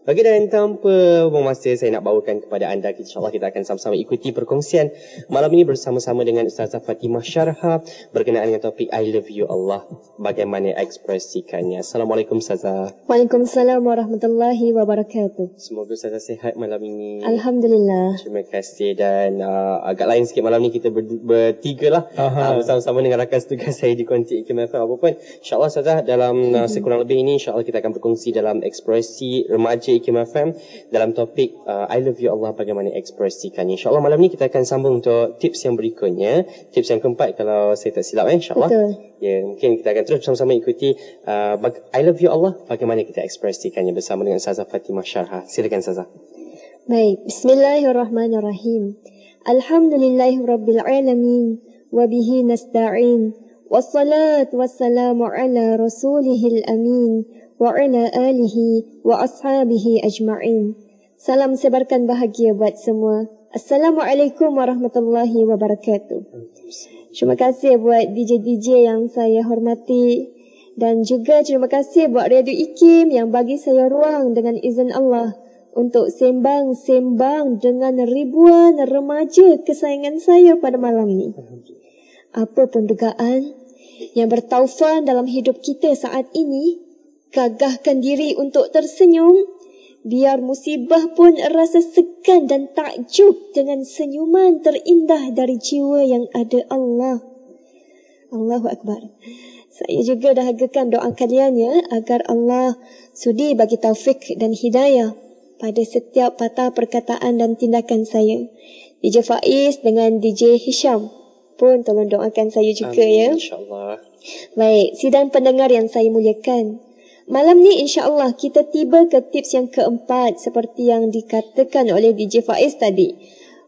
Bagi dan tanpa buang masa, saya nak bawakan kepada anda, insyaAllah kita akan sama-sama ikuti perkongsian malam ini bersama-sama dengan Ustazah Fatimah Syarha berkenaan dengan topik I Love You Allah, bagaimana ekspresikannya. Assalamualaikum Ustazah. Waalaikumsalam warahmatullahi wabarakatuh. Semoga Ustazah sihat malam ini. Alhamdulillah. Terima kasih. Dan agak lain sikit malam ni, kita bertiga lah bersama-sama dengan rakan setugas saya di Konti IKIM FM. Apapun, insyaAllah Ustazah dalam sekurang lebih ini, insyaAllah kita akan berkongsi dalam ekspresi remaja IKIM FM dalam topik I Love You Allah, bagaimana ekspresikannya. InsyaAllah malam ni kita akan sambung untuk tips yang berikutnya, tips yang keempat kalau saya tak silap, insyaAllah. Betul. Ya, mungkin kita akan terus bersama-sama ikuti I Love You Allah, bagaimana kita ekspresikannya bersama dengan Ustazah Fatimah Syarha. Silakan Ustazah. Baik, bismillahirrahmanirrahim. Alhamdulillahirrabbilalamin, wabihi nasta'in, wassalatu wassalamu ala rasulihil amin, wa ala alihi wa ashabihi ajma'in. Salam sebarkan bahagia buat semua. Assalamualaikum warahmatullahi wabarakatuh. Terima kasih buat DJ-DJ yang saya hormati, dan juga terima kasih buat Radio IKIM yang bagi saya ruang dengan izin Allah untuk sembang-sembang dengan ribuan remaja kesayangan saya pada malam ni. Apa pun dugaan yang bertaufan dalam hidup kita saat ini, gagahkan diri untuk tersenyum, biar musibah pun rasa segan dan takjub dengan senyuman terindah dari jiwa yang ada Allah. Allahu Akbar. Saya juga dahagakan doa kalian ya, agar Allah sudi bagi taufik dan hidayah pada setiap patah perkataan dan tindakan saya. DJ Faiz dengan DJ Hisham pun tolong doakan saya juga. Amin, ya. InsyaAllah. Baik, sidang pendengar yang saya muliakan, malam ni insyaAllah kita tiba ke tips yang keempat seperti yang dikatakan oleh DJ Faiz tadi,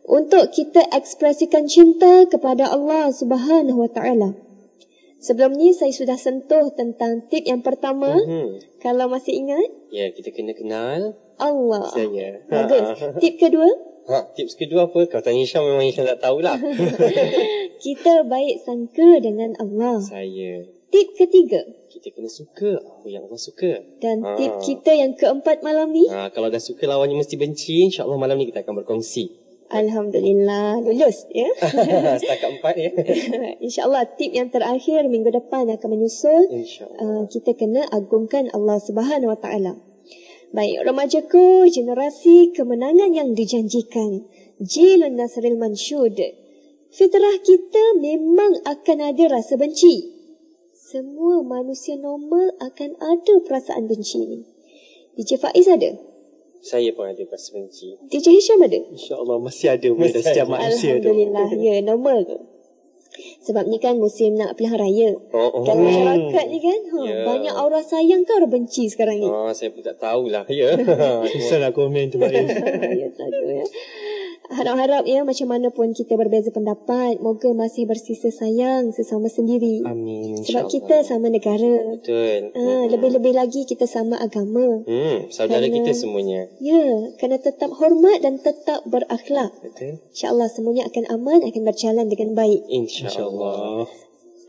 untuk kita ekspresikan cinta kepada Allah Subhanahu Wa Taala. Sebelum ni saya sudah sentuh tentang tip yang pertama. Kalau masih ingat? Ya, kita kena kenal Allah. Saya. Bagus. Tip kedua? Tips kedua apa? Kau tanya Hisham, memang Hisham tak tahulah. Kita baik sangka dengan Allah. Saya. Tip ketiga? Kita kena suka apa yang Allah suka. Dan tip kita yang keempat malam ni? Kalau dah suka, lawannya mesti benci. InsyaAllah malam ni kita akan berkongsi. Alhamdulillah, lulus ya. Setakat 4 ya. InsyaAllah tip yang terakhir minggu depan akan menyusul. InsyaAllah. Kita kena agungkan Allah Subhanahu Wa Taala. Baik, remajaku, generasi kemenangan yang dijanjikan, Jilun Nasril Mansyud. Fitrah kita memang akan ada rasa benci. Semua manusia normal akan ada perasaan benci ni. DJ Faiz ada? Saya pun ada perasaan benci. DJ Hisham ada? InsyaAllah masih ada pada setiap manusia tu. Alhamdulillah, ya, normal tu. Sebab ni kan musim nak pilihan raya. Dalam masyarakat ni kan, banyak aura sayang ke aura benci sekarang ni? Saya pun tak tahulah, ya. Susah nak komen tu, Pak. Ya, satu ya. Harap-harap ya, macam mana pun kita berbeza pendapat, moga masih bersisa sayang sesama sendiri. Amin. Sebab kita sama negara. Betul. Lebih-lebih lagi kita sama agama. Saudara kita semuanya. Ya, kena tetap hormat dan tetap berakhlak. Betul. InsyaAllah semuanya akan aman, akan berjalan dengan baik. InsyaAllah.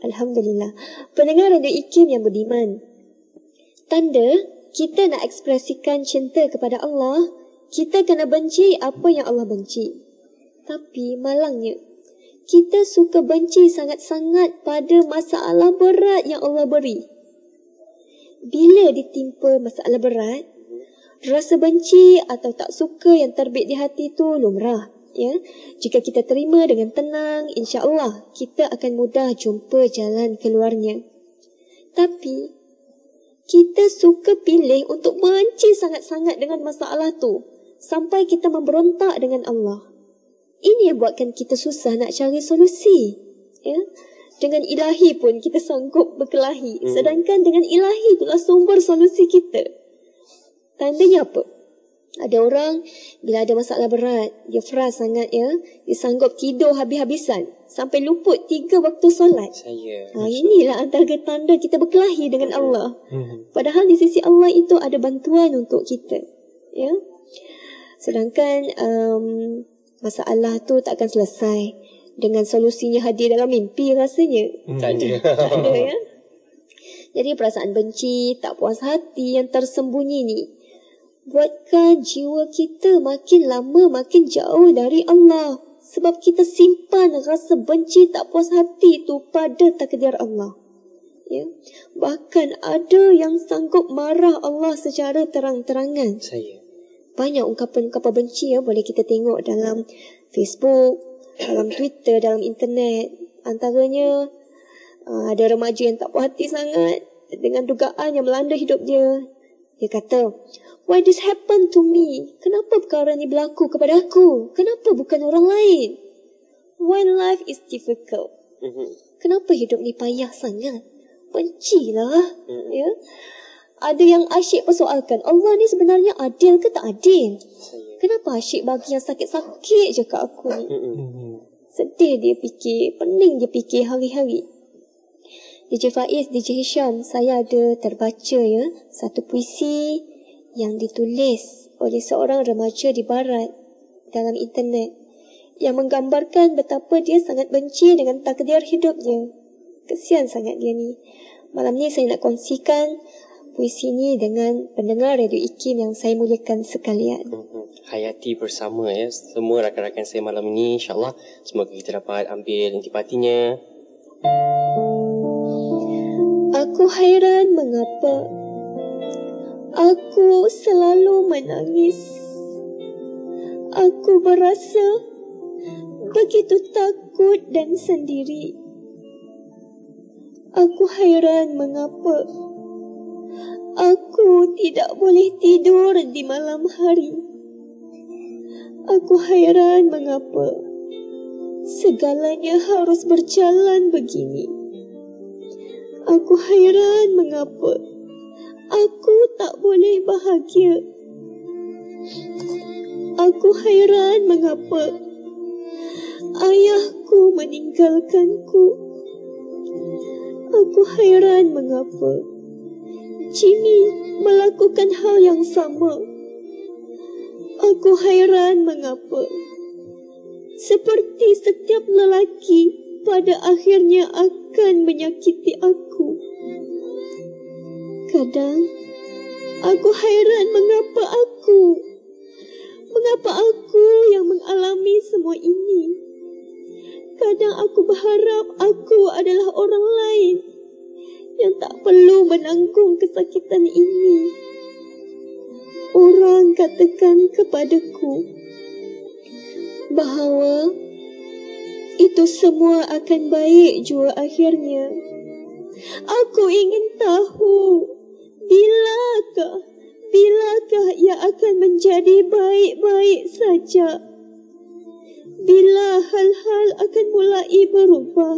Alhamdulillah. Pendengar Radio IKIM yang beriman, tanda kita nak ekspresikan cinta kepada Allah, kita kena benci apa yang Allah benci. Tapi malangnya, kita suka benci sangat-sangat pada masalah berat yang Allah beri. Bila ditimpa masalah berat, rasa benci atau tak suka yang terbit di hati itu lumrah. Ya, jika kita terima dengan tenang, insya-Allah kita akan mudah jumpa jalan keluarnya. Tapi kita suka pilih untuk benci sangat-sangat dengan masalah tu sampai kita memberontak dengan Allah. Ini yang buatkan kita susah nak cari solusi. Ya, dengan ilahi pun kita sanggup berkelahi, sedangkan dengan ilahi itulah sumber solusi kita. Tandanya apa? Ada orang bila ada masalah berat, dia frust sangat ya, dia sanggup tidur habis-habisan sampai luput 3 waktu solat. Inilah antara tanda kita berkelahi dengan Allah. Padahal di sisi Allah itu ada bantuan untuk kita. Ya. Sedangkan masalah tu tak akan selesai dengan solusinya hadir dalam mimpi rasanya. Tak ada. Tak ada ya. Jadi perasaan benci, tak puas hati yang tersembunyi ni buatkan jiwa kita makin lama makin jauh dari Allah. Sebab kita simpan rasa benci tak puas hati itu pada takdir Allah. Ya. Bahkan ada yang sanggup marah Allah secara terang-terangan. Banyak ungkapan-ungkapan benci boleh kita tengok dalam Facebook, dalam Twitter, dalam internet. Antaranya ada remaja yang tak puas hati sangat dengan dugaan yang melanda hidup dia. Dia kata, "Why this happen to me? Kenapa perkara ni berlaku kepada aku? Kenapa bukan orang lain? Why life is difficult? Kenapa hidup ni payah sangat? Bencilah." Ya. Ada yang asyik persoalkan, Allah ni sebenarnya adil ke tak adil? Kenapa asyik bagi yang sakit-sakit je kat aku ni? Sedih dia fikir, pening dia fikir hari-hari. DJ Faiz, DJ Hisham, saya ada terbaca satu puisi yang ditulis oleh seorang remaja di barat dalam internet yang menggambarkan betapa dia sangat benci dengan takdir hidupnya. Kesian sangat dia ni. Malam ni saya nak kongsikan puisi ni dengan pendengar Radio IKIM yang saya muliakan sekalian. Hayati bersama semua rakan-rakan saya malam ini, insyaAllah semoga kita dapat ambil intipatinya. Aku hairan mengapa aku selalu menangis. Aku berasa begitu takut dan sendiri. Aku hairan mengapa aku tidak boleh tidur di malam hari. Aku hairan mengapa segalanya harus berjalan begini. Aku hairan mengapa aku tak boleh bahagia. Aku hairan mengapa ayahku meninggalkanku. Aku hairan mengapa Jimmy melakukan hal yang sama. Aku hairan mengapa seperti setiap lelaki pada akhirnya akan menyakiti aku. Kadang aku hairan mengapa aku yang mengalami semua ini. Kadang aku berharap aku adalah orang lain yang tak perlu menanggung kesakitan ini. Orang katakan kepadaku bahawa itu semua akan baik jua akhirnya. Aku ingin tahu bilakah ia akan menjadi baik-baik saja. Bila hal-hal akan mulai berubah.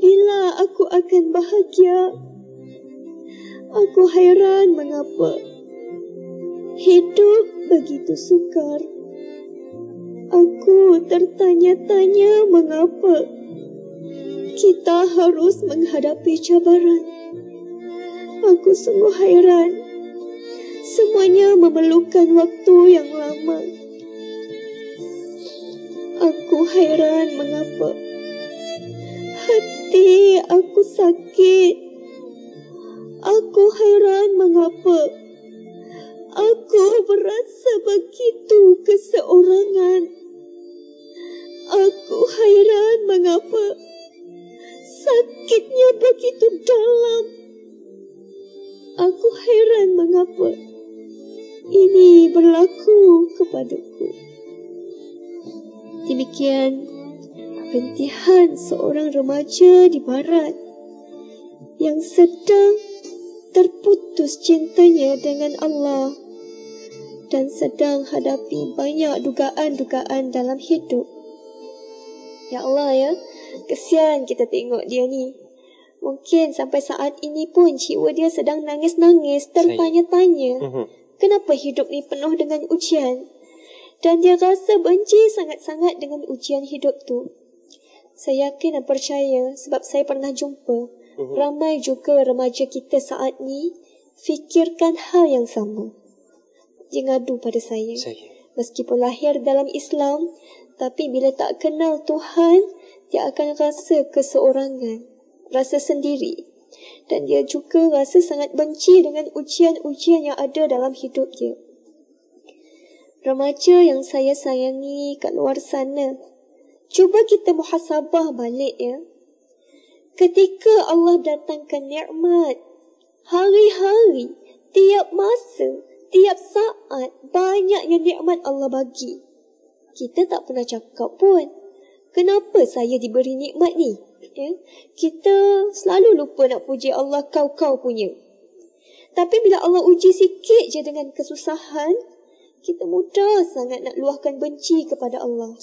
Bila aku akan bahagia. Aku hairan mengapa hidup begitu sukar. Aku tertanya-tanya mengapa kita harus menghadapi cabaran. Aku sungguh hairan. Semuanya memerlukan waktu yang lama. Aku hairan mengapa hati aku sakit. Aku hairan mengapa aku berasa begitu keseorangan. Aku hairan mengapa sakitnya begitu dalam. Aku hairan mengapa ini berlaku kepadaku. Demikian rintihan seorang remaja di barat yang sedang terputus cintanya dengan Allah dan sedang hadapi banyak dugaan-dugaan dalam hidup. Ya Allah kesian kita tengok dia ni. Mungkin sampai saat ini pun jiwa dia sedang nangis-nangis, tertanya-tanya, kenapa hidup ni penuh dengan ujian? Dan dia rasa benci sangat-sangat dengan ujian hidup tu. Saya yakin dan percaya sebab saya pernah jumpa ramai juga remaja kita saat ni fikirkan hal yang sama. Dia ngadu pada saya. Meskipun lahir dalam Islam, tapi bila tak kenal Tuhan, dia akan rasa keseorangan, rasa sendiri. Dan dia juga rasa sangat benci dengan ujian-ujian yang ada dalam hidup dia. Remaja yang saya sayangi kat luar sana, cuba kita muhasabah balik ya. Ketika Allah datangkan nikmat, hari-hari, tiap masa, tiap saat, banyaknya nikmat Allah bagi. Kita tak pernah cakap pun, kenapa saya diberi nikmat ni? Ya? Kita selalu lupa nak puji Allah, kau punya. Tapi bila Allah uji sikit je dengan kesusahan, kita mudah sangat nak luahkan benci kepada Allah.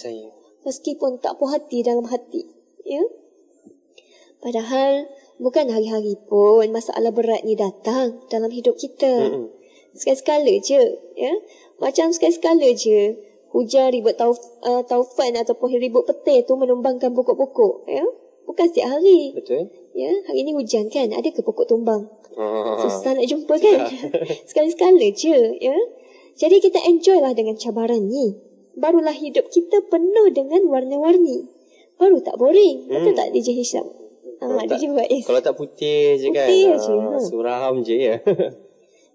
Meskipun tak puas hati dalam hati. Ya? Padahal bukan hari-hari pun masalah berat ni datang dalam hidup kita. Sekali-sekala je. Ya? Macam sekali-sekala je hujan ribut taufan ataupun ribut petir tu menumbangkan pokok-pokok. Ya? Bukan setiap hari. Betul. Ya? Hari ni hujan kan, ada ke pokok tumbang? Susah nak jumpa kan? Sekali-sekala je. Ya? Jadi kita enjoy lah dengan cabaran ni. Barulah hidup kita penuh dengan warna-warni. Baru tak boring. Betul tak DJ Hisham? Kalau tak putih je kan, suram je ya.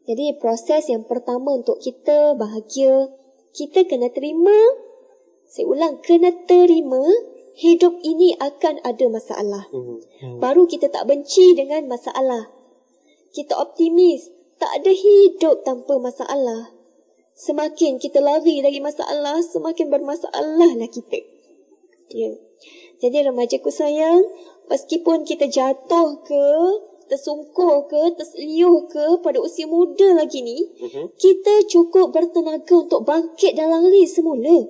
Jadi proses yang pertama untuk kita bahagia, kita kena terima, saya ulang, kena terima hidup ini akan ada masalah. Baru kita tak benci dengan masalah. Kita optimis, tak ada hidup tanpa masalah. Semakin kita lari dari masalah, semakin bermasalah lah kita. Ya. Jadi remajaku sayang, meskipun kita jatuh ke, tersungkur ke, terseliuh ke pada usia muda lagi ni, kita cukup bertenaga untuk bangkit dan lari semula.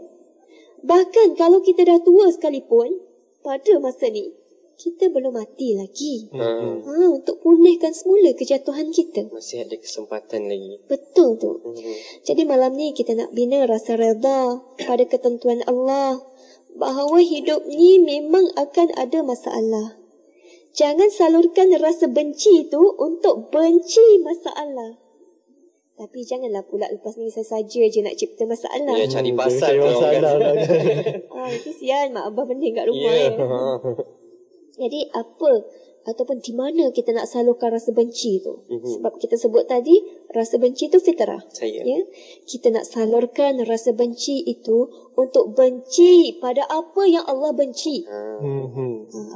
Bahkan kalau kita dah tua sekalipun, pada masa ni, kita belum mati lagi. Untuk pulihkan semula kejatuhan kita. Masih ada kesempatan lagi. Betul tu. Jadi malam ni kita nak bina rasa redha pada ketentuan Allah, bahawa hidup ni memang akan ada masalah. Jangan salurkan rasa benci itu untuk benci masalah. Tapi janganlah pula lepas ni saya saja je nak cipta masalah. Ya, cari pasal itu sian mak abah pening kat rumah. Jadi apa ataupun di mana kita nak salurkan rasa benci tu? Sebab kita sebut tadi, rasa benci itu fitrah. Ya? Kita nak salurkan rasa benci itu untuk benci pada apa yang Allah benci.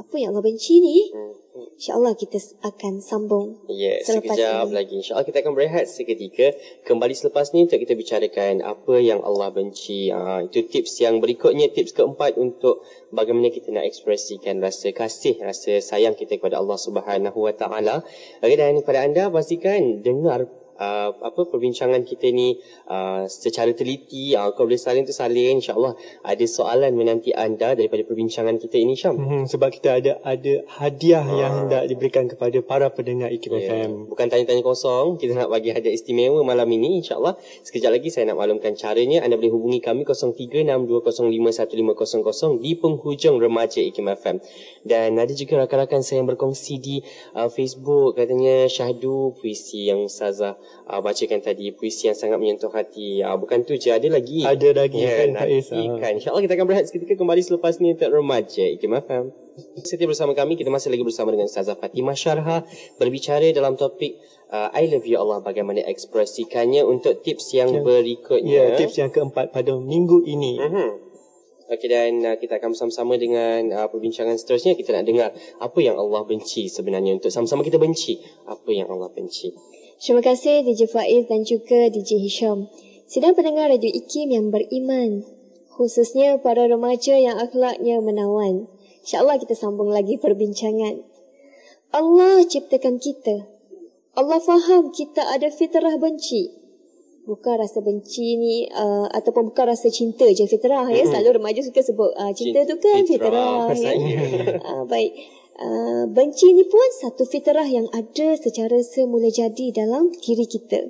Apa yang Allah benci ni, InsyaAllah kita akan sambung. Sekejap lagi. InsyaAllah kita akan berehat seketika. Kembali selepas ni untuk kita bicarakan apa yang Allah benci. Itu tips yang berikutnya, tips keempat untuk bagaimana kita nak ekspresikan rasa kasih, rasa sayang kita kepada Allah Subhanahu Wa Taala. Dan kepada anda, pastikan dengar perbincangan kita ni secara teliti. Kalau boleh salin tu salin, insyaAllah ada soalan menanti anda daripada perbincangan kita ini, Syam. Sebab kita ada hadiah yang hendak diberikan kepada para pendengar IKIM FM. Bukan tanya-tanya kosong, kita nak bagi hadiah istimewa malam ini, insyaAllah. Sekejap lagi saya nak maklumkan caranya. Anda boleh hubungi kami 0362051500 di penghujung remaja IKIM FM. Dan ada juga rakan-rakan saya yang berkongsi di Facebook, katanya syahdu puisi yang Ustazah bacakan tadi, puisi yang sangat menyentuh hati. Bukan tu je, ada lagi. Nantikan. InsyaAllah kita akan berehat seketika, kembali selepas ni untuk remaja IKIM FM. Setia bersama kami, kita masih lagi bersama dengan Ustazah Fatimah Syarha, berbicara dalam topik I love you Allah, bagaimana ekspresikannya, untuk tips yang berikutnya. Tips yang keempat pada minggu ini. Okey, dan kita akan bersama-sama dengan perbincangan seterusnya. Kita nak dengar apa yang Allah benci sebenarnya, untuk sama-sama kita benci apa yang Allah benci. Terima kasih DJ Faiz dan juga DJ Hisham. Sidang pendengar Radio IKIM yang beriman, khususnya para remaja yang akhlaknya menawan. InsyaAllah kita sambung lagi perbincangan. Allah ciptakan kita. Allah faham kita ada fitrah benci. Bukan rasa benci ni ataupun bukan rasa cinta je fitrah. Selalu remaja suka sebut cinta tu kan fitrah. Baik. Benci ni pun satu fitrah yang ada secara semula jadi dalam diri kita.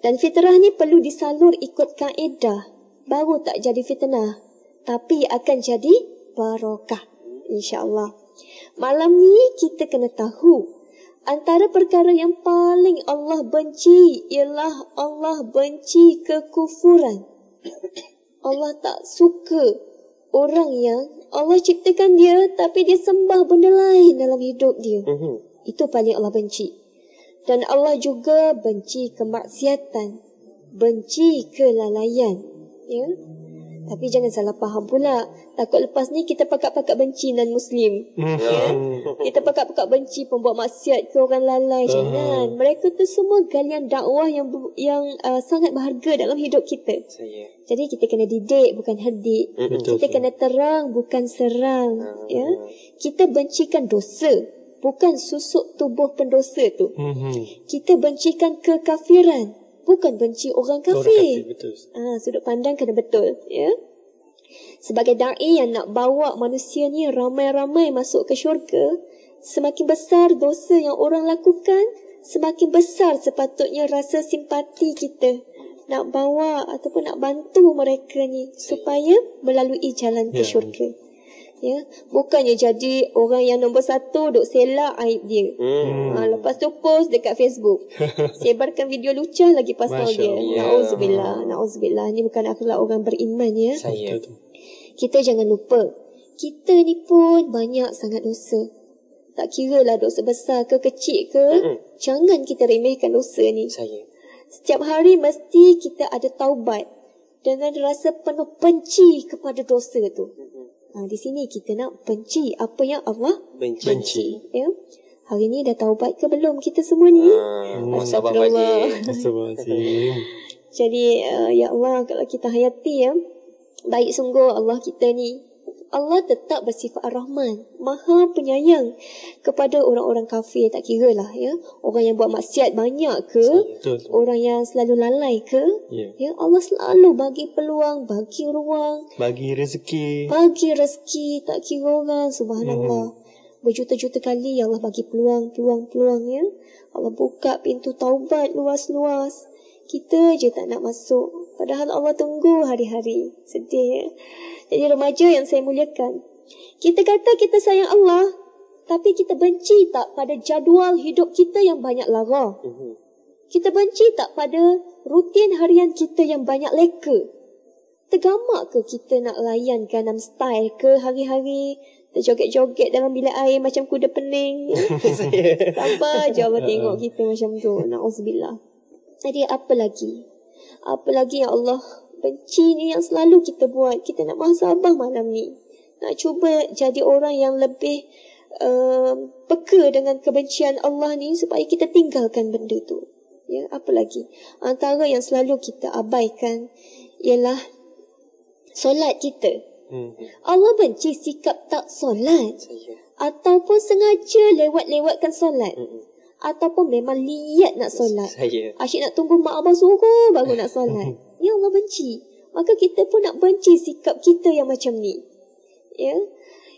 Dan fitrah ni perlu disalur ikut kaedah, baru tak jadi fitnah, tapi akan jadi barokah, insyaAllah. Malam ni kita kena tahu, antara perkara yang paling Allah benci ialah Allah benci kekufuran. Allah tak suka orang yang Allah ciptakan dia tapi dia sembah benda lain dalam hidup dia. Itu paling Allah benci. Dan Allah juga benci kemaksiatan, benci kelalaian. Ya. Tapi jangan salah faham pula. Takut lepas ni kita pakat-pakat benci non-Muslim. Ya. Kita pakat-pakat benci pembuat maksiat ke orang lalai. Jangan. Mereka tu semua galian dakwah yang sangat berharga dalam hidup kita. Jadi kita kena didik, bukan herdik. Kita kena terang, bukan serang. Ya. Kita bencikan dosa, bukan susuk tubuh pendosa tu. Kita bencikan kekafiran, bukan benci orang kafir. Sudut pandang kena betul. Ya. Sebagai da'i yang nak bawa manusia ni ramai-ramai masuk ke syurga, semakin besar dosa yang orang lakukan, semakin besar sepatutnya rasa simpati kita nak bawa ataupun nak bantu mereka ni supaya melalui jalan ke syurga. Ya, bukannya jadi orang yang nombor 1 duk selak aib dia. Lepas tu post dekat Facebook. Sebarkan video lucah lagi pasal dia. Nauzubillah, nauzubillah. Ni bukan akhlak orang beriman ya. Kita jangan lupa, kita ni pun banyak sangat dosa. Tak kira lah dosa besar ke kecil ke, jangan kita remehkan dosa ni. Setiap hari mesti kita ada taubat dengan rasa penuh benci kepada dosa tu. Di sini kita nak benci apa yang Allah benci. Ya. Hari ni dah taubat ke belum kita semua ni? Astagfirullah. Jadi ya Allah, kalau kita hayati ya, baik sungguh Allah kita ni. Allah tetap bersifat Ar-Rahman, Maha penyayang kepada orang-orang kafir. Tak kira lah ya, orang yang buat maksiat banyak ke, orang yang selalu lalai ke, ya, Allah selalu bagi peluang, bagi ruang, bagi rezeki, tak kira orang. Subhanallah. Berjuta-juta kali Allah bagi peluang ya. Allah buka pintu taubat luas-luas. Kita je tak nak masuk. Padahal Allah tunggu hari-hari. Sedih ya. Jadi remaja yang saya muliakan, kita kata kita sayang Allah, tapi kita benci tak pada jadual hidup kita yang banyak lara? Kita benci tak pada rutin harian kita yang banyak leka? Tergamak ke kita nak layan Gangnam Style ke hari-hari? Terjoget-joget dalam bilik air macam kuda pening. Tanpa je Allah tengok kita macam tu. Na'udzubillah. Jadi apa lagi? Apa lagi yang Allah benci ni yang selalu kita buat? Kita nak muhasabah malam ni. Nak cuba jadi orang yang lebih peka dengan kebencian Allah ni supaya kita tinggalkan benda tu. Ya, apa lagi? Antara yang selalu kita abaikan ialah solat kita. Allah benci sikap tak solat, ataupun sengaja lewat-lewatkan solat, ataupun memang liat nak solat, asyik nak tunggu mak abang suruh baru nak solat. Ni Allah benci. Maka kita pun nak benci sikap kita yang macam ni. Ya.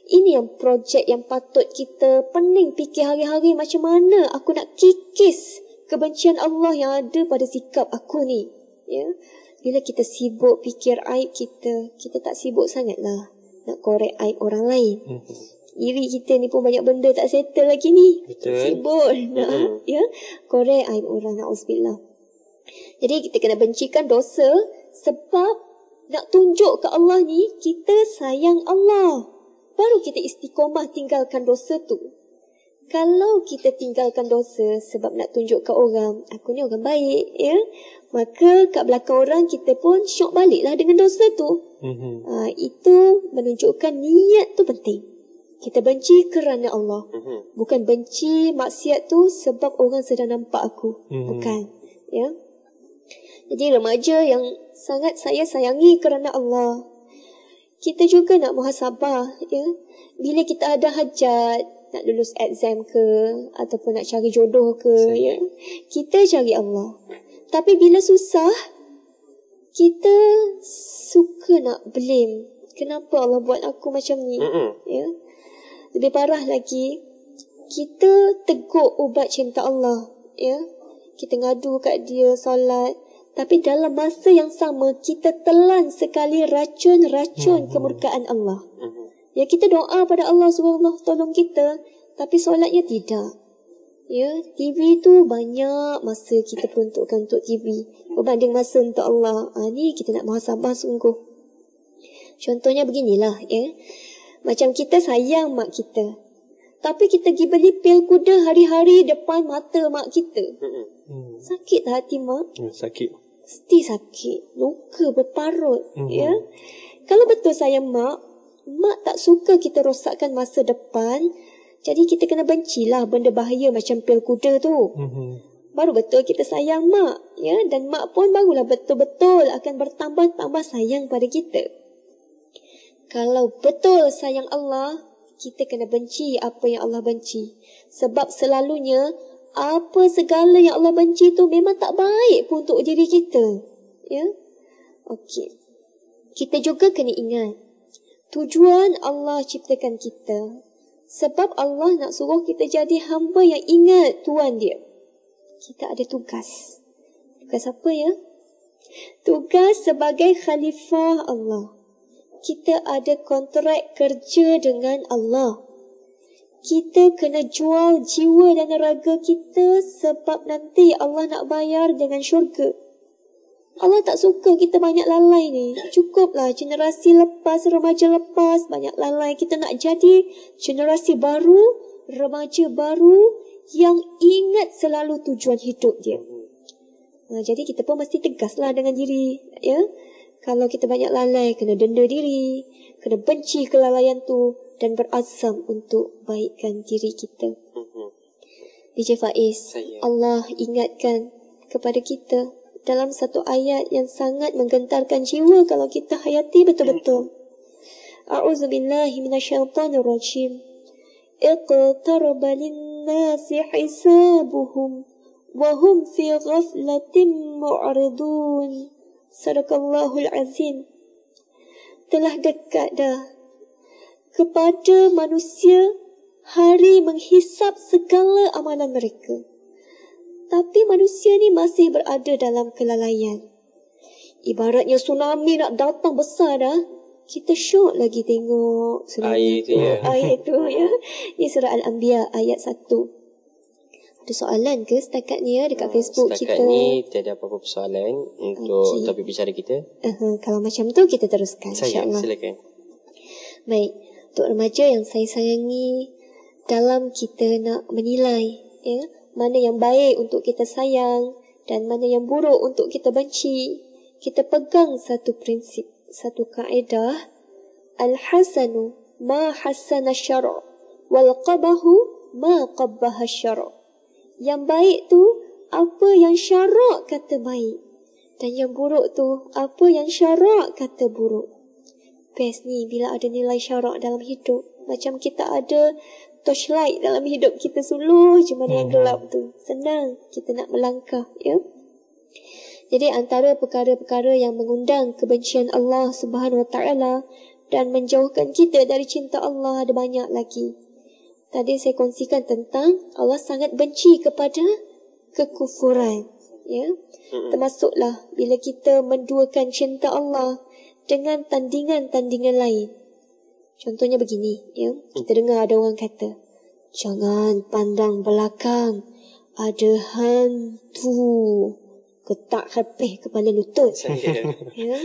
Ini yang projek yang patut kita pening fikir hari-hari, macam mana aku nak kikis kebencian Allah yang ada pada sikap aku ni. Ya. Bila kita sibuk fikir aib kita, kita tak sibuk sangatlah nak korek aib orang lain. Diri kita ni pun banyak benda tak settle lagi ni. Sibuk nak korek aib orang. Na'udzubillah. Jadi kita kena bencikan dosa, sebab nak tunjuk ke Allah ni kita sayang Allah. Baru kita istiqomah tinggalkan dosa tu. Kalau kita tinggalkan dosa sebab nak tunjuk ke orang, aku ni orang baik ya, maka kat belakang orang kita pun syok baliklah dengan dosa tu. Itu menunjukkan niat tu penting. Kita benci kerana Allah, bukan benci maksiat tu sebab orang sedang nampak aku. Bukan ya. Jadi remaja yang sangat saya sayangi kerana Allah, kita juga nak muhasabah ya. Bila kita ada hajat, nak lulus exam ke, ataupun nak cari jodoh ke ya, kita cari Allah. Tapi bila susah, kita suka nak blame, kenapa Allah buat aku macam ni ya. Lebih parah lagi, kita teguk ubat cinta Allah ya. Kita ngadu kat dia solat, tapi dalam masa yang sama kita telan sekali racun-racun kemurkaan Allah. Ya, kita doa pada Allah SWT tolong kita, tapi solatnya tidak. Ya, TV tu banyak masa kita peruntukkan untuk TV berbanding masa untuk Allah. Ni kita nak muhasabah sungguh. Contohnya beginilah ya. Macam kita sayang mak kita, Tapi kita pergi beli pil kuda hari-hari depan mata mak kita. Sakit tak hati mak? Sakit. Mesti sakit. Luka berparut. Ya. Kalau betul sayang mak tak suka kita rosakkan masa depan. Jadi kita kena bencilah benda bahaya macam pil kuda tu. Baru betul kita sayang mak. Ya. Dan mak pun barulah betul-betul akan bertambah-tambah sayang pada kita. Kalau betul sayang Allah, kita kena benci apa yang Allah benci. Sebab selalunya apa segala yang Allah benci tu memang tak baik pun untuk diri kita. Ya. Okey. Kita juga kena ingat tujuan Allah ciptakan kita. Sebab Allah nak suruh kita jadi hamba yang ingat Tuhan dia. Kita ada tugas. Tugas apa ya? Tugas sebagai khalifah Allah. Kita ada kontrak kerja dengan Allah. Kita kena jual jiwa dan raga kita sebab nanti Allah nak bayar dengan syurga. Allah tak suka kita banyak lalai ni. Cukuplah generasi lepas, remaja lepas, banyak lalai. Kita nak jadi generasi baru, remaja baru yang ingat selalu tujuan hidup dia. Jadi kita pun mesti tegaslah dengan diri. Ya. Kalau kita banyak lalai, kena denda diri, kena benci kelalaian tu dan berazam untuk baikkan diri kita. DJ Faiz, Allah ingatkan kepada kita dalam satu ayat yang sangat menggentarkan jiwa kalau kita hayati betul-betul. A'udzubillahi minasyaitonirrajim. Iqtaraba lin-nasi hisabuhum wa hum fi ghaflatin mu'ridun. Sadaqallahul azim. Telah dekat dah kepada manusia hari menghisap segala amalan mereka. Tapi manusia ni masih berada dalam kelalaian. Ibaratnya tsunami nak datang besar dah. Kita syok lagi tengok ayat itu ya. Ayat itu ya. Ini surah Al-Anbiya ayat 1. Ada soalan ke setakat ni ya dekat Facebook setakat kita? Setakat ni tiada apa-apa persoalan untuk topik bicara kita. Kalau macam tu kita teruskan, insya-Allah. Silakan. Baik, untuk remaja yang saya sayangi, dalam kita nak menilai ya, mana yang baik untuk kita sayang dan mana yang buruk untuk kita benci, kita pegang satu prinsip, satu kaedah, al-hasanu ma hasana syara' wal qabahu ma qabbaha syara'. Yang baik tu apa yang syarak kata baik, dan yang buruk tu apa yang syarak kata buruk. Best ni bila ada nilai syarak dalam hidup. Macam kita ada torchlight dalam hidup kita, suluh je mana yang gelap tu. Senang kita nak melangkah ya. Jadi antara perkara-perkara yang mengundang kebencian Allah Subhanahu Wa Taala dan menjauhkan kita dari cinta Allah ada banyak lagi. Tadi saya kongsikan tentang Allah sangat benci kepada kekufuran. Ya. Termasuklah bila kita menduakan cinta Allah dengan tandingan-tandingan lain. Contohnya begini, ya. Kita dengar ada orang kata, jangan pandang belakang, ada hantu. Ketak habis kepala lutut. Ya.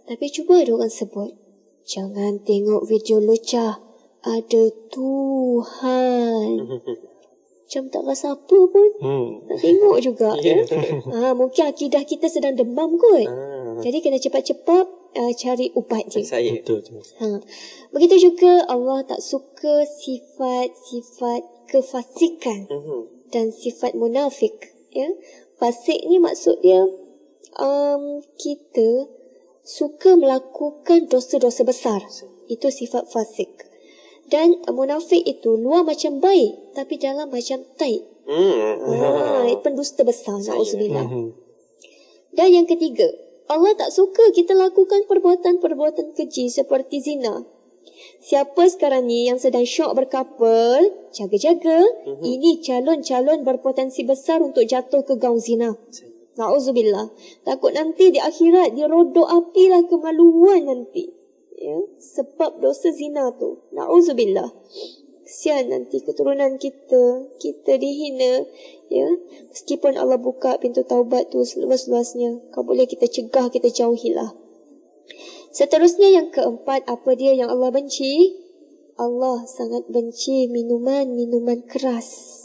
Tapi cuba ada orang sebut, jangan tengok video lucah, ada Tuhan. Macam tak rasa apa pun. Nak tengok juga. Ya. Mungkin akidah kita sedang demam kot. Jadi kena cepat-cepat cari ubat je. Begitu juga Allah tak suka sifat-sifat kefasikan dan sifat munafik. Ya. Fasik ni maksud dia kita suka melakukan dosa-dosa besar. Itu sifat fasik. Dan munafik itu luar macam baik, tapi dalam macam taib. Pendusta besar. Na'udzubillah. Dan yang ketiga, Allah tak suka kita lakukan perbuatan-perbuatan keji seperti zina. Siapa sekarang ni yang sedang syok berkapal, jaga-jaga. Ini calon-calon berpotensi besar untuk jatuh ke gaung zina. Na'udzubillah. Takut nanti di akhirat dia rodok apilah kemaluan nanti. Ya, sebab dosa zina tu. Na'udzubillah. Kesian nanti keturunan kita dihina. Ya, meskipun Allah buka pintu taubat tu seluas-luasnya, kau boleh kita cegah, kita jauhilah. Seterusnya yang keempat, apa dia yang Allah benci? Allah sangat benci minuman keras.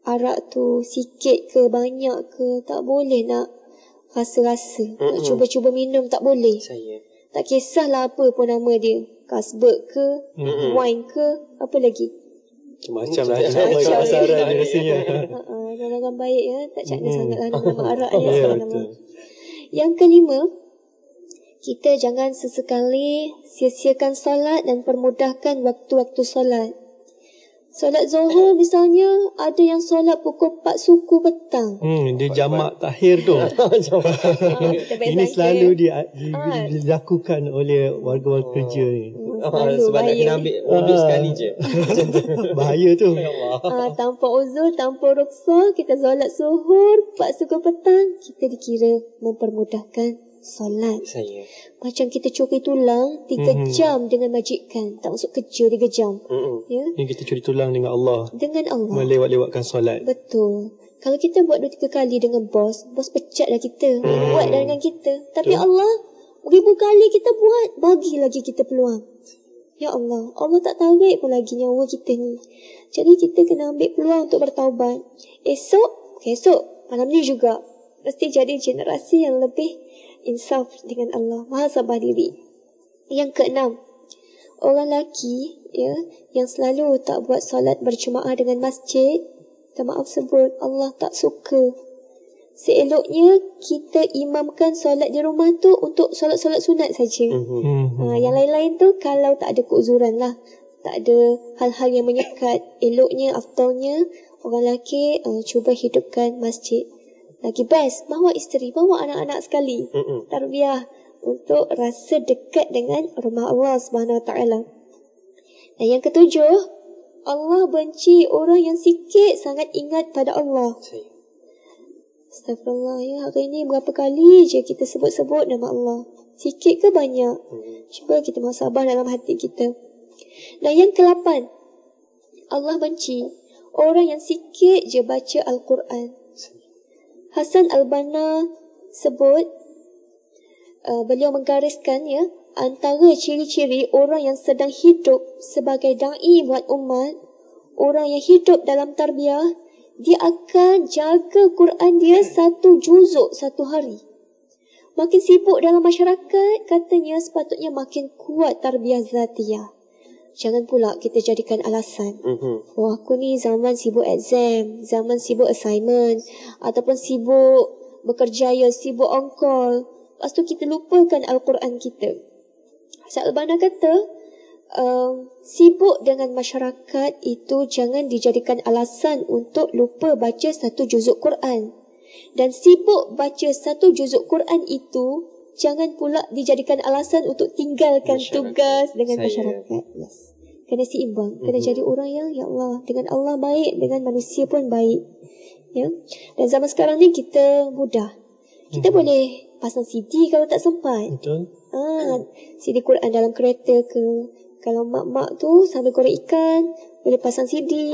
Arak tu sikit ke banyak ke tak boleh nak rasa-rasa. Nak cuba-cuba minum tak boleh. Tak kisahlah apa pun nama dia. Kasbek ke, wine ke, apa lagi. Macam lah pasaran rasanya. Dalam baik ya, tak cakna sangatlah nama arak ni. Yang kelima, kita jangan sesekali sia-siakan solat dan permudahkan waktu-waktu solat. Solat Zuhur misalnya, ada yang solat pukul 4 suku petang. Dia jamak takhir tu. Ini selalu dilakukan oleh warga-warga kerja ni. Sebab nak kena ambil uduk sekali je. Bahaya tu. Tanpa uzur, tanpa rukhsah, kita solat Zuhur 4 suku petang, kita dikira mempermudahkan solat. Macam kita curi tulang 3 jam dengan majikan, tak masuk kerja 3 jam. Ya? Ini kita curi tulang dengan Allah. Melewat-lewatkan solat. Betul. Kalau kita buat 2-3 kali dengan bos pecat dah kita. Buat dah dengan kita. Tapi Allah 1000 kali kita buat, bagi lagi kita peluang. Ya Allah, Allah tak tarik pun lagi nyawa kita ni. Jadi kita kena ambil peluang untuk bertaubat. Esok, malam ni juga mesti jadi generasi yang lebih insaf dengan Allah, maha sabar diri. Yang keenam, orang lelaki ya, yang selalu tak buat solat berjemaah dengan masjid, maaf sebut, Allah tak suka. Seeloknya kita imamkan solat di rumah tu untuk solat-solat sunat saja. Yang lain-lain tu kalau tak ada keuzuran lah, tak ada hal-hal yang menyekat, eloknya, afdalnya orang lelaki cuba hidupkan masjid. Lagi best, bawa isteri, bawa anak-anak sekali. Tarbiyah untuk rasa dekat dengan rumah Allah Subhanahu Wa Taala. Dan yang ketujuh, Allah benci orang yang sikit sangat ingat pada Allah. Astagfirullah ya, hari ini berapa kali je kita sebut-sebut nama Allah. Sikit ke banyak? Cuba kita muhasabah dalam hati kita. Dan yang ke-8, Allah benci orang yang sikit je baca Al-Quran. Hasan Al-Banna sebut, beliau menggariskan ya, antara ciri-ciri orang yang sedang hidup sebagai da'i buat umat, orang yang hidup dalam tarbiyah, dia akan jaga Quran dia 1 juzuk 1 hari. Makin sibuk dalam masyarakat, katanya sepatutnya makin kuat tarbiyah zatiyah. Jangan pula kita jadikan alasan, aku ni zaman sibuk exam, zaman sibuk assignment, ataupun sibuk bekerja, sibuk on call. Lepas tu kita lupakan Al-Quran kita. Al-Banna kata, sibuk dengan masyarakat itu jangan dijadikan alasan untuk lupa baca 1 juzuk Quran. Dan sibuk baca 1 juzuk Quran itu jangan pula dijadikan alasan untuk tinggalkan tugas dengan masyarakat. Yes. Kena seimbang. Kena jadi orang yang, ya Allah, dengan Allah baik, dengan manusia pun baik. Ya. Dan zaman sekarang ni kita mudah. Kita boleh pasang CD kalau tak sempat. Betul. CD Quran dalam kereta ke. Kalau mak-mak tu sambil goreng ikan, boleh pasang CD.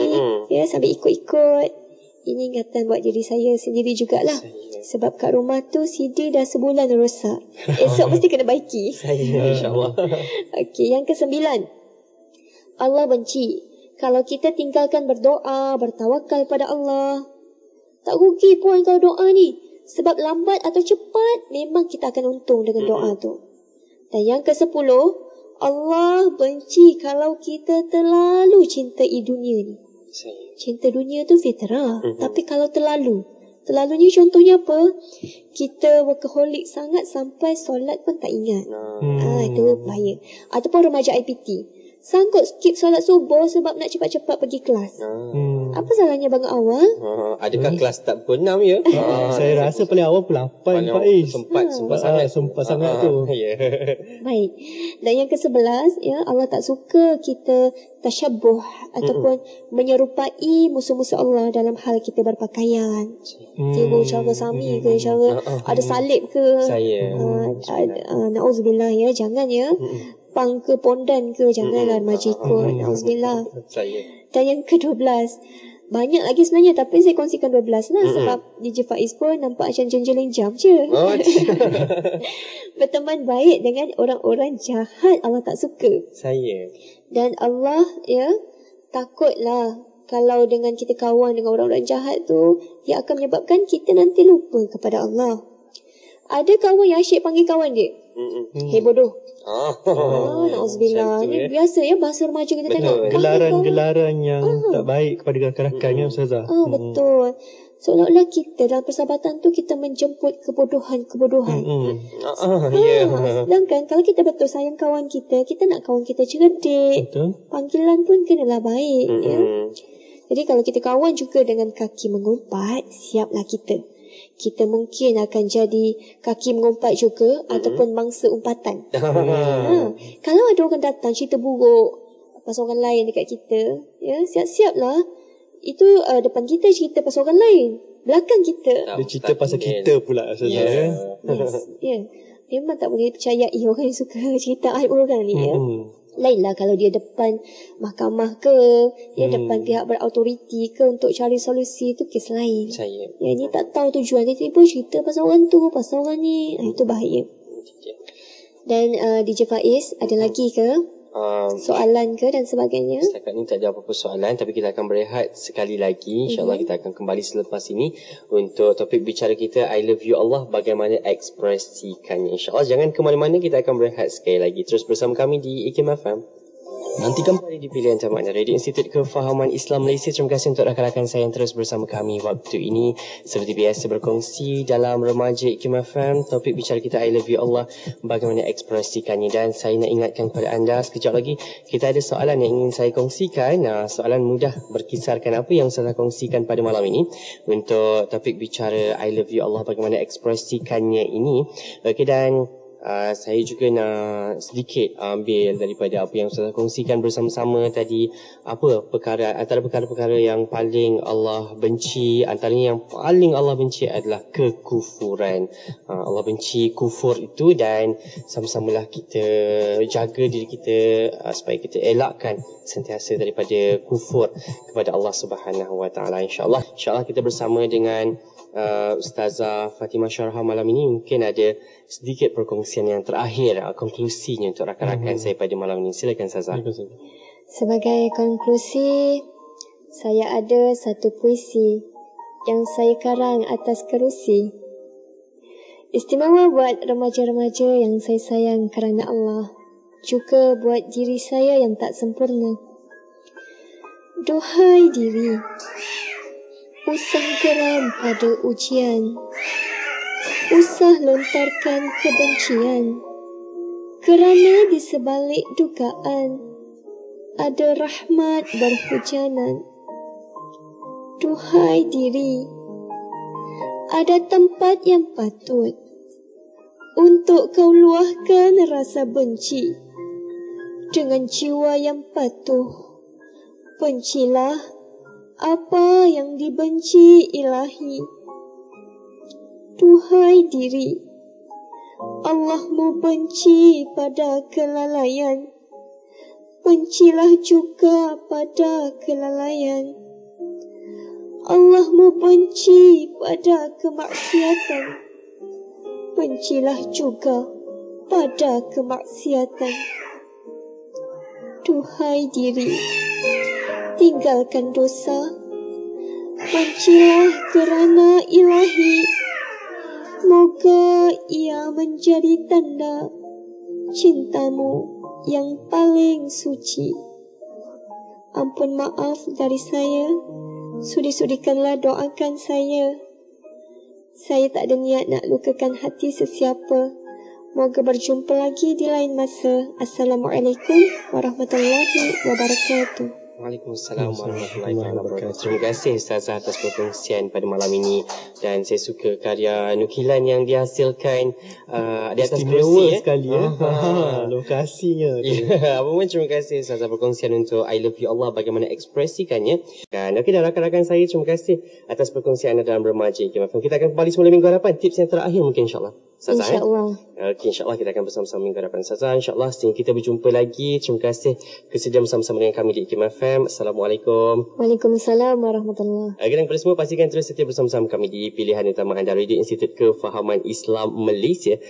Ya, sambil ikut-ikut. Ini ingatan buat diri saya sendiri jugalah. Sebab kat rumah tu CD dah sebulan rosak. Esok mesti kena baiki. InsyaAllah. Okey, yang ke-9. Allah benci kalau kita tinggalkan berdoa, bertawakal pada Allah. Tak rugi pun kalau doa ni. Sebab lambat atau cepat, memang kita akan untung dengan doa tu. Dan yang ke-10, Allah benci kalau kita terlalu cintai dunia ni. Cinta dunia tu fitrah. Tapi kalau terlalunya contohnya apa? Kita workaholic sangat sampai solat pun tak ingat. Itu bahaya. Ataupun remaja IPT, sanggup skip solat subuh sebab nak cepat-cepat pergi kelas. Apa salahnya bangun awal? Adakah kelas tak pukul 6 ya? Saya rasa paling awal pukul 8 Faiz. Sempat sangat tu. Baik. Dan yang ke-11 ya, Allah tak suka kita tasyabuh ataupun menyerupai musuh-musuh Allah dalam hal kita berpakaian. Tiba cara sami ke, cara ada salib ke. Na'udzubillah ya, jangan ya. Pang ke pondan ke, janganlah remaja ikut. Na'udzubillah. Dan yang ke-12, banyak lagi sebenarnya, tapi saya kongsikan 12 lah. Sebab DJ Faiz pun nampak macam jenjeling jam je. Berteman baik dengan orang-orang jahat, Allah tak suka. Dan Allah takutlah kalau dengan kita kawan dengan orang-orang jahat tu, dia akan menyebabkan kita nanti lupa kepada Allah. Ada kawan yang asyik panggil kawan dia, hei bodoh. Na'udzubillah. Ini biasa ya, bahasa remaja kita tengok. Gelaran-gelaran yang tak baik kepada rakan-rakan ya Ustazah. Betul. Seolah-olah kita dalam persahabatan tu kita menjemput kebodohan-kebodohan. Sedangkan kalau kita betul sayang kawan kita nak kawan kita cerdik. Panggilan pun kenalah baik. Jadi kalau kita kawan juga dengan kaki mengumpat, siaplah kita. Kita mungkin akan jadi kaki mengumpat juga, ataupun mangsa umpatan. Kalau ada orang datang cerita buruk pasal orang lain dekat kita, siap-siaplah. Itu depan kita cerita pasal orang lain, belakang kita dia cerita pasal kita pula. Memang tak boleh percayai orang yang suka cerita aib orang ni. Lainlah kalau dia depan mahkamah ke, depan pihak berautoriti ke untuk cari solusi, itu kes lain. Ini tak tahu tujuan dia, tiba cerita pasal orang tu, pasal orang ni, itu bahaya. Dan DJ Faiz, ada lagi ke soalan ke dan sebagainya? Setakat ni tak ada apa-apa soalan, tapi kita akan berehat sekali lagi. InsyaAllah kita akan kembali selepas ini untuk topik bicara kita, I love you Allah, bagaimana ekspresikannya. InsyaAllah jangan ke mana-mana, kita akan berehat sekali lagi. Terus bersama kami di IKIM FM. Nantikan kembali di Pilihan Tamakna Radio Institut Kefahaman Islam Malaysia. Terima kasih untuk rakan-rakan saya yang terus bersama kami waktu ini. Seperti biasa berkongsi dalam Remaja IKIM FM. Topik bicara kita, I love you Allah, bagaimana ekspresikannya. Dan saya nak ingatkan kepada anda, sekejap lagi kita ada soalan yang ingin saya kongsikan. Soalan mudah berkisarkan apa yang saya kongsikan pada malam ini untuk topik bicara I love you Allah, bagaimana ekspresikannya ini. Okey, dan saya juga nak sedikit ambil daripada apa yang saya kongsikan bersama-sama tadi. Antara perkara-perkara yang paling Allah benci, antaranya yang paling Allah benci adalah kekufuran. Allah benci kufur itu, dan sama-samalah kita jaga diri kita supaya kita elakkan sentiasa daripada kufur kepada Allah Subhanahu Wa Taala. InsyaAllah kita bersama dengan Ustazah Fatimah Syarha malam ini. Mungkin ada sedikit perkongsian yang terakhir, konklusinya untuk rakan-rakan saya pada malam ini. Silakan Ustazah. Sebagai konklusi, saya ada satu puisi yang saya karang atas kerusi. Istimewa buat remaja-remaja yang saya sayang kerana Allah, juga buat diri saya yang tak sempurna. Duhai diri, usah geram pada ujian, usah lontarkan kebencian, kerana di sebalik dugaan ada rahmat berhujanan. Duhai diri, ada tempat yang patut untuk kau luahkan rasa benci. Dengan jiwa yang patuh, bencilah apa yang dibenci Ilahi. Duhai diri, Allahmu benci pada kelalaian, bencilah juga pada kelalaian. Allahmu benci pada kemaksiatan, bencilah juga pada kemaksiatan. Duhai diri, tinggalkan dosa, bencilah kerana Ilahi. Moga ia menjadi tanda cintamu yang paling suci. Ampun maaf dari saya, sudi-sudikanlah doakan saya. Saya tak ada niat nak lukakan hati sesiapa. Moga berjumpa lagi di lain masa. Assalamualaikum warahmatullahi wabarakatuh. Waalaikumsalam warahmatullahi wabarakatuh. Terima kasih Ustazah atas perkongsian pada malam ini, dan saya suka karya nukilan yang dihasilkan di atas kerusi sekali lokasinya. Apa pun terima kasih Ustazah perkongsian untuk I love you Allah, bagaimana ekspresikannya. Dan dan rakan-rakan saya, terima kasih atas perkongsian anda dalam Remaja IKIM FM. Kita akan kembali semula minggu hadapan. Tips yang terakhir mungkin insyaAllah. Ustazah. InsyaAllah. Okey, insyaAllah kita akan bersama-sama minggu hadapan Ustazah. InsyaAllah sehingga kita berjumpa lagi. Terima kasih kesediaan bersama-sama dengan kami di IKIM FM. Assalamualaikum. Waalaikumsalam warahmatullahi. Dan kepada semua, pastikan terus setia bersama-sama kami di pilihan utama anda, Radio Institut Kefahaman Islam Malaysia.